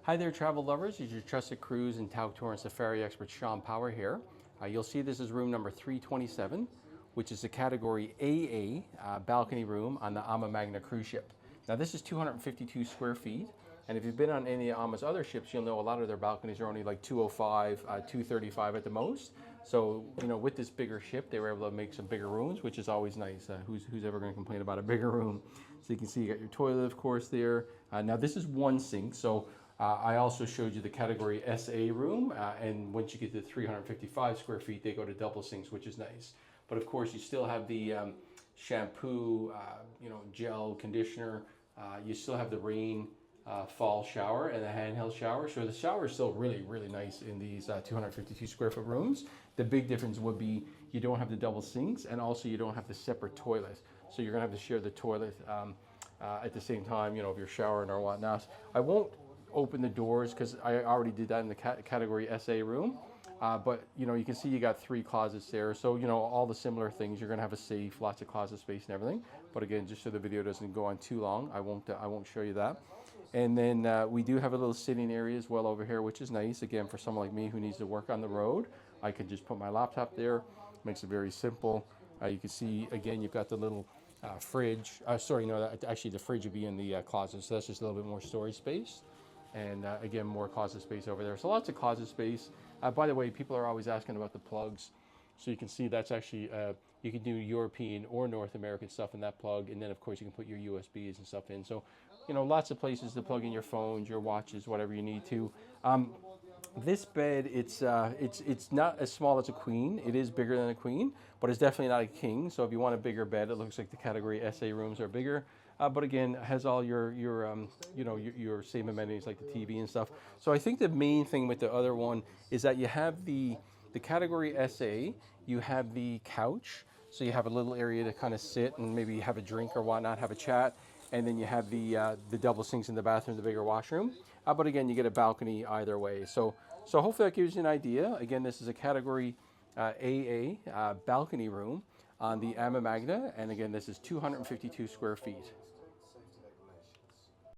Hi there, travel lovers. It's your trusted cruise and Tauck tour and safari expert, Shawn Power here. You'll see this is room number 327, which is a category AA balcony room on the AmaMagna cruise ship. Now this is 252 square feet, and if you've been on any of Ama's other ships, you'll know a lot of their balconies are only like 205, 235 at the most. So, you know, with this bigger ship, they were able to make some bigger rooms, which is always nice. Who's ever going to complain about a bigger room? So you can see you got your toilet, of course, there. Now this is one sink, so I also showed you the category SA room, and once you get to 355 square feet, they go to double sinks, which is nice. But of course, you still have the shampoo, gel conditioner. You still have the fall shower and the handheld shower. So the shower is still really, really nice in these 252 square foot rooms. The big difference would be you don't have the double sinks, and also you don't have the separate toilet. So you're gonna have to share the toilet at the same time, if you're showering or whatnot. I won't open the doors because I already did that in the category SA room. But you can see you got 3 closets there. So all the similar things. You're gonna have a safe, lots of closet space and everything. But again, just so the video doesn't go on too long, I won't show you that. And then we do have a little sitting area as well over here, which is nice. Again, for someone like me who needs to work on the road, I can just put my laptop there. Makes it very simple. You can see again, you've got the little fridge. Actually the fridge would be in the closet, so that's just a little bit more storage space. And again, more closet space over there. So lots of closet space. By the way, people are always asking about the plugs. So you can see that's actually, you can do European or North American stuff in that plug. And then of course you can put your USBs and stuff in. So, lots of places to plug in your phones, your watches, whatever you need to. This bed, it's not as small as a queen. It is bigger than a queen, but it's definitely not a king. So if you want a bigger bed, it looks like the category SA rooms are bigger. But again, it has all your same amenities like the TV and stuff. So I think the main thing with the other one is that you have the category SA, you have the couch. So you have a little area to kind of sit and maybe have a drink or whatnot, have a chat. And then you have the double sinks in the bathroom, the bigger washroom. But again, you get a balcony either way. So hopefully that gives you an idea. Again, this is a category AA balcony room on the AmaMagna. And again, this is 252 square feet.